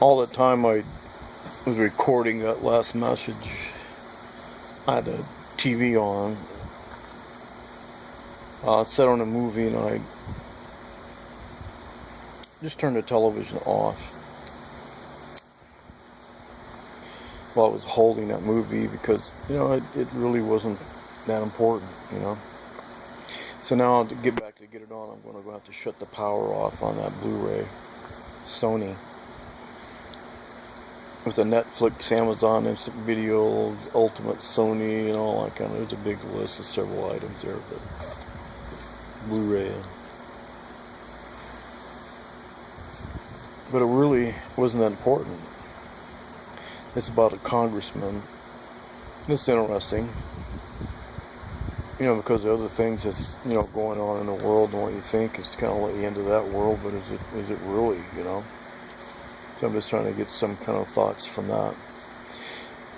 all the time I was recording that last message, I had a TV on, set on a movie, and I just turned the television off while I was holding that movie because, it really wasn't that important, So now to get it on, I'm going to have to shut the power off on that Blu-ray Sony with a Netflix, Amazon Instant Video, Ultimate Sony, and all that kind of. There's a big list of several items there, but Blu-ray. But it really wasn't that important. It's about a congressman. It's interesting, because the other things that's, going on in the world and what you think is kind of like the end of that world, but is it really, So I'm just trying to get some kind of thoughts from that.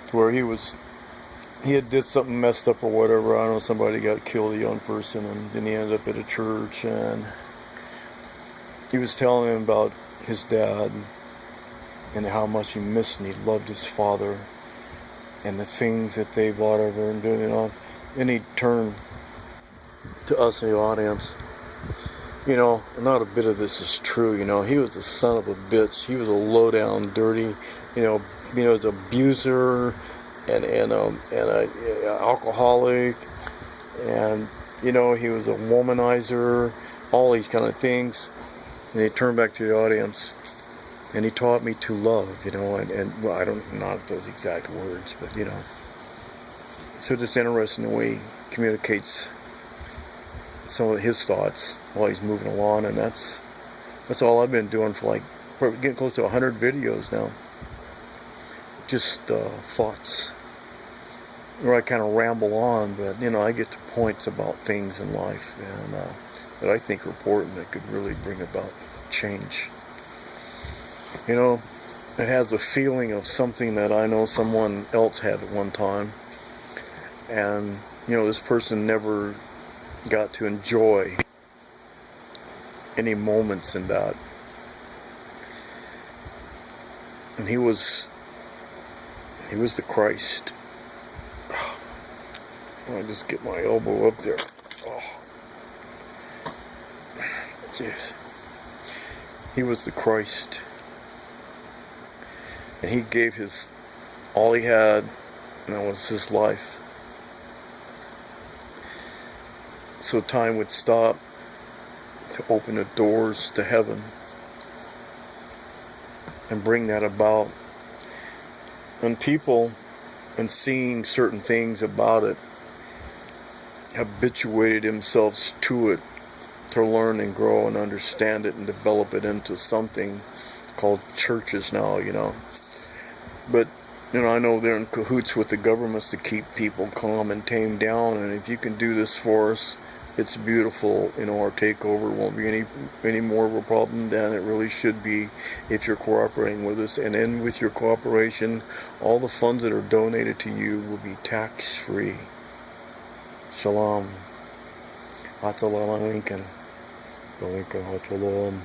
To where he had did something messed up or whatever. I don't know, somebody got killed, a young person, and then he ended up at a church, and he was telling him about his dad and how much he missed and he loved his father and the things that they bought over and doing, Then he turned to us in the audience. Not a bit of this is true. He was a son of a bitch. He was a low down, dirty, was abuser and a alcoholic, and he was a womanizer, all these kind of things. And he turned back to the audience, and he taught me to love, and well, I don't not those exact words, but So it's interesting the way he communicates some of his thoughts while he's moving along, and that's all I've been doing for we're getting close to 100 videos now. Just thoughts where I kind of ramble on, but I get to points about things in life and that I think are important that could really bring about change. It has a feeling of something that I know someone else had at one time, and this person never got to enjoy any moments in that. And he was the Christ. I just get my elbow up there. Oh, jeez. He was the Christ, and he gave all he had, and that was his life. So time would stop to open the doors to heaven and bring that about. And people, and seeing certain things about it, habituated themselves to it to learn and grow and understand it and develop it into something called churches now, But, I know they're in cahoots with the governments to keep people calm and tamed down, and if you can do this for us, it's beautiful. Our takeover won't be any more of a problem than it really should be if you're cooperating with us. And then with your cooperation, all the funds that are donated to you will be tax-free. Shalom. Atzalam Lincoln. Lincoln Atzalam.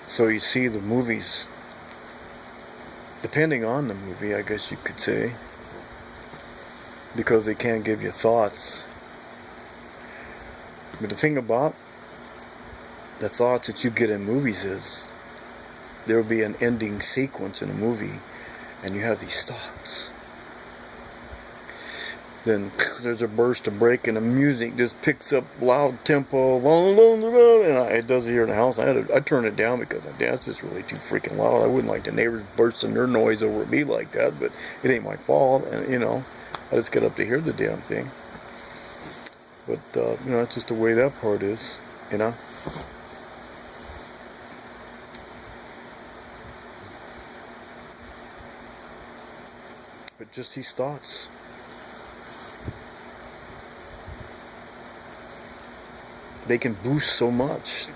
So you see the movies, depending on the movie, I guess you could say, because they can't give you thoughts. But the thing about the thoughts that you get in movies is there will be an ending sequence in a movie, and you have these thoughts. Then there's a burst of break, and the music just picks up loud tempo, and it does it here in the house. I turn it down because that's just really too freaking loud. I wouldn't like the neighbors bursting their noise over me like that, but it ain't my fault, and I just get up to hear the damn thing. But that's just the way that part is, But just these thoughts. They can boost so much.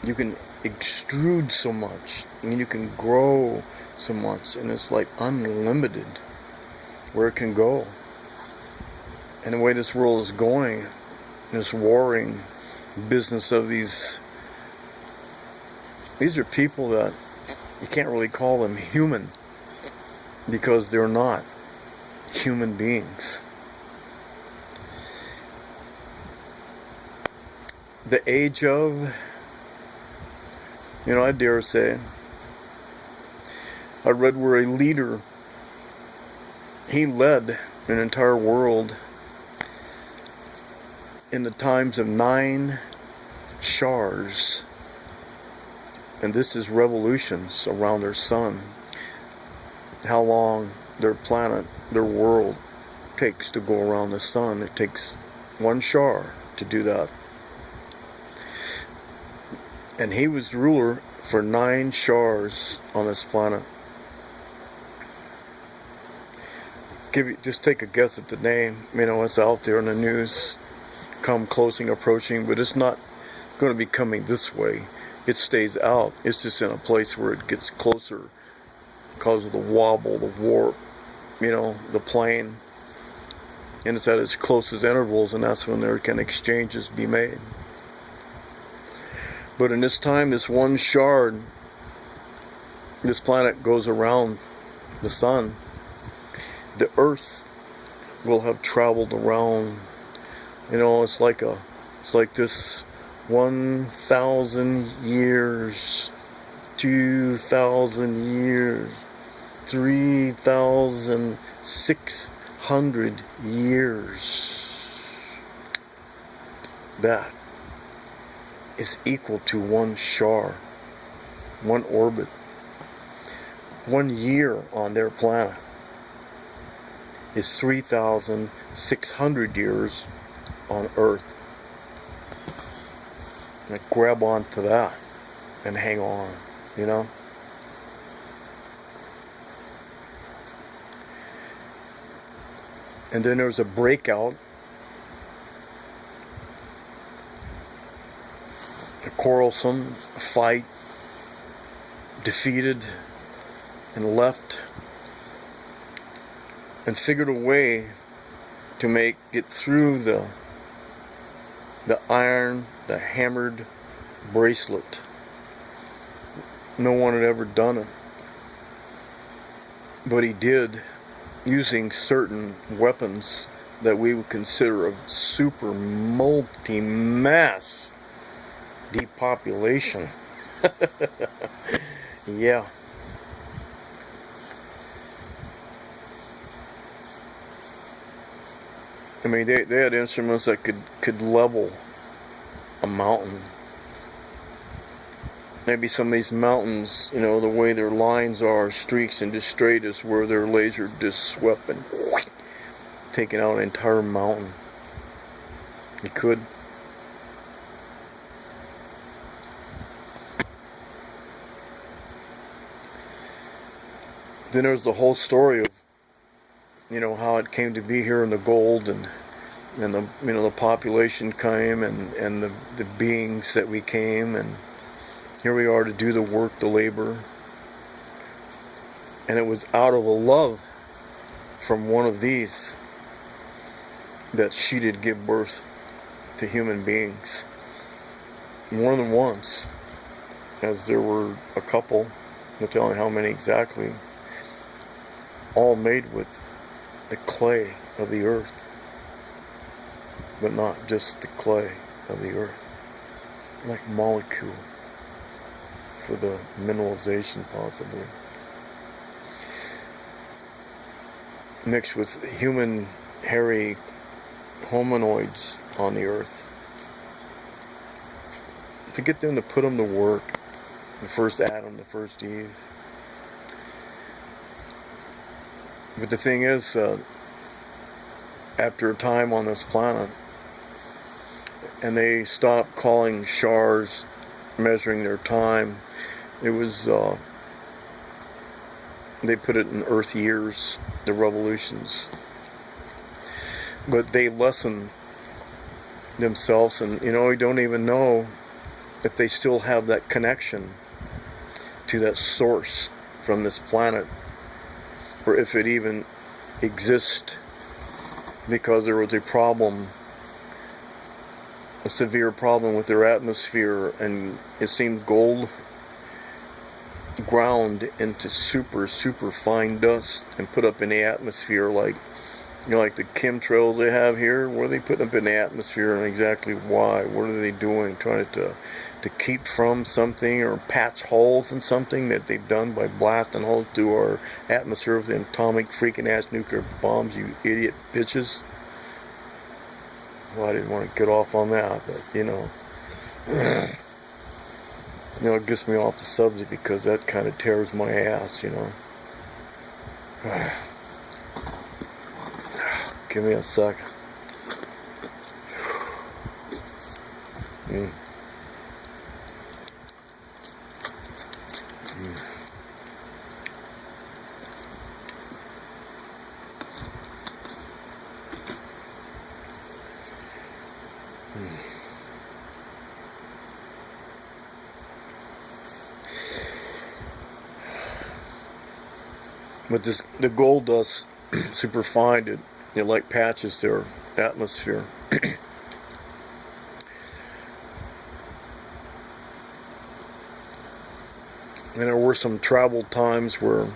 You can extrude so much. You can grow so much. And it's like unlimited. where it can go. And the way this world is going, this warring business of these are people that you can't really call them human, because they're not human beings. The age of, I dare say, I read where a leader, he led an entire world in the times of 9 shars. And this is revolutions around their sun. How long their planet, their world, takes to go around the sun. It takes 1 shar to do that. And he was ruler for 9 shars on this planet. Just take a guess at the name. It's out there in the news. Come closing, approaching, but it's not going to be coming this way. It stays out. It's just in a place where it gets closer because of the wobble, the warp, the plane. And it's at its closest intervals, and that's when there can exchanges be made. But in this time, this 1 shard, this planet goes around the sun. The earth will have traveled around, it's like this 1,000 years, 2,000 years, 3,600 years. That is equal to 1 shar, 1 orbit. 1 year on their planet is 3,600 years on Earth. And grab on to that and hang on, And then there's a breakout, a quarrelsome fight, defeated and left, and figured a way to make it through the iron, the hammered bracelet. No one had ever done it, but he did, using certain weapons that we would consider of super multi-mass depopulation. Yeah. They had instruments that could level a mountain. Maybe some of these mountains, the way their lines are, streaks and just straight, is where their laser just swept and taking out an entire mountain. It could. Then there's the whole story of, how it came to be here in the gold, and the the population came, and the beings that we came, and here we are to do the work, the labor. And it was out of a love from one of these that she did give birth to human beings. More than once, as there were a couple, no telling how many exactly, all made with the clay of the earth, but not just the clay of the earth, like molecule for the mineralization, possibly mixed with human hairy hominoids on the earth, to get them to put them to work. The first Adam, the first Eve. But the thing is, after a time on this planet, and they stopped calling shars, measuring their time, it was, they put it in Earth years, the revolutions. But they lessened themselves, and we don't even know if they still have that connection to that source from this planet, or if it even exist because there was a severe problem with their atmosphere, and it seemed gold ground into super fine dust and put up in the atmosphere, like, you know, like the chemtrails they have here. What are they putting up in the atmosphere, and exactly why? What are they doing? Trying to keep from something, or patch holes in something that they've done by blasting holes through our atmosphere with the atomic freaking ass nuclear bombs, you idiot bitches. Well, I didn't want to get off on that, but you know, it gets me off the subject because that kind of tears my ass, you know. Give me a second. But the gold dust, super fine, it like patches their atmosphere. And there were some travel times where,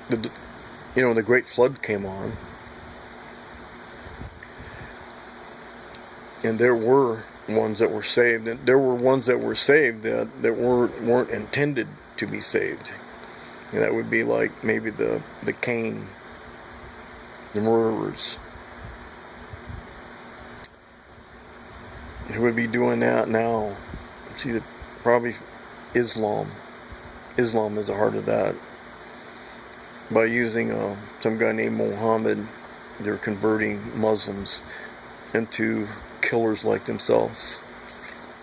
the Great Flood came on, and there were ones that were saved, and there were ones that were saved that weren't intended to be saved. And that would be like maybe the Cain, the murderers. Who would be doing that now? See, probably Islam. Islam is the heart of that. By using some guy named Muhammad, they're converting Muslims into killers like themselves.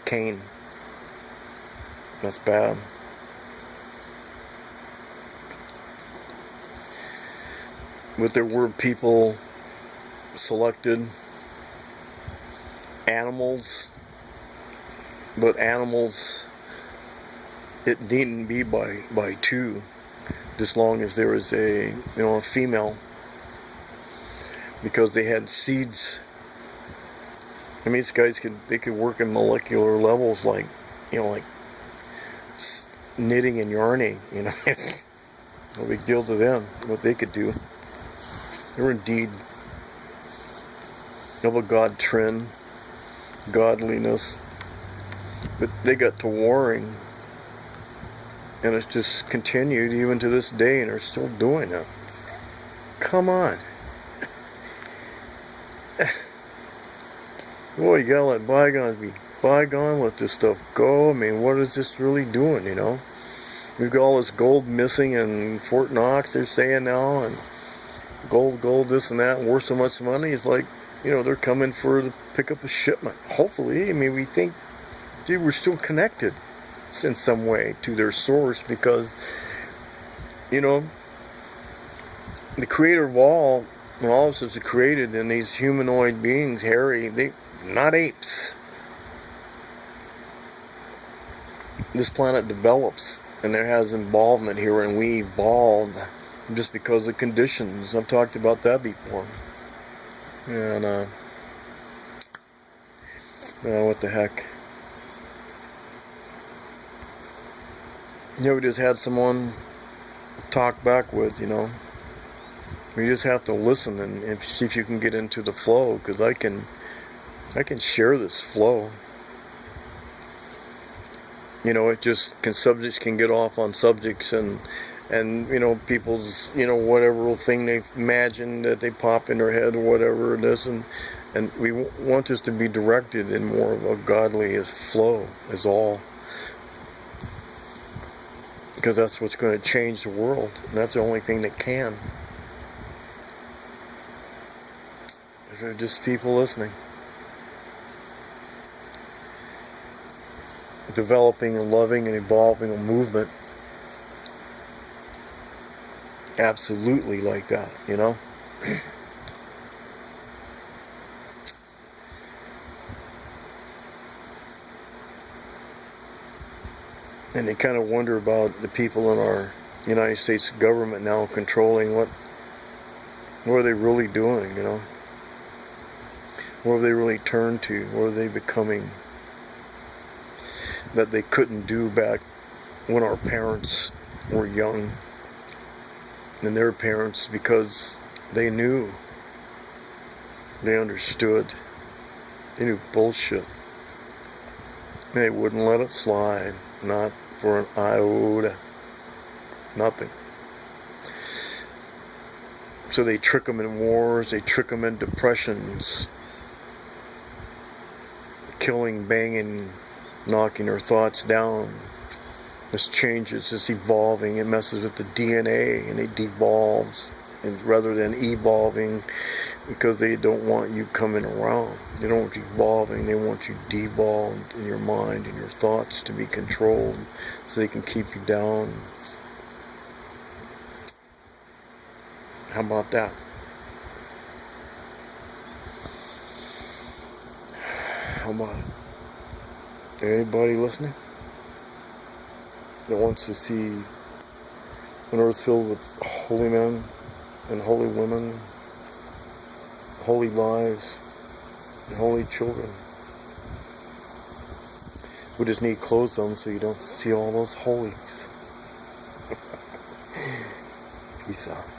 Cain. That's bad. But there were people selected, animals, but animals, it needn't be by two, as long as there was a female, because they had seeds. I mean, these guys could work in molecular levels, like knitting and yarning, no big deal to them what they could do. They were indeed noble God trend, godliness, but they got to warring, and it's just continued even to this day, and they're still doing it. Come on. Boy, you gotta let bygones be bygone, let this stuff go. I mean, what is this really doing, We've got all this gold missing in Fort Knox, they're saying now, and gold, this and that, and worth so much money. It's like, they're coming to pick up a shipment. Hopefully, I mean, we think, we're still connected in some way to their source, because, the creator of all of us is created in these humanoid beings, hairy, not apes. This planet develops, and there has involvement here, and we evolved just because of conditions. I've talked about that before. And, what the heck. We just had someone talk back with, We just have to listen and see if you can get into the flow, because I can share this flow. Subjects can get off on subjects, and people's, whatever thing they imagine that they pop in their head or whatever it is, and we want this to be directed in more of a godly flow, is all. Because that's what's going to change the world, and that's the only thing that can. If there are just people listening. Developing and loving and evolving a movement. Absolutely like that, And they kind of wonder about the people in our United States government now controlling what are they really doing, you know? What have they really turned to? What are they becoming that they couldn't do back when our parents were young and their parents, because they knew, they understood, they knew bullshit. They wouldn't let it slide, not for an iota, nothing. So they trick them in wars, they trick them in depressions, killing, banging, knocking their thoughts down. This changes, it's evolving, it messes with the DNA and it devolves, and rather than evolving, because they don't want you coming around. They don't want you evolving, they want you devolved in your mind and your thoughts to be controlled so they can keep you down. How about that? How about it? Anybody listening that wants to see an earth filled with holy men and holy women, holy lives, and holy children? We just need to close them so you don't see all those holies. Peace out.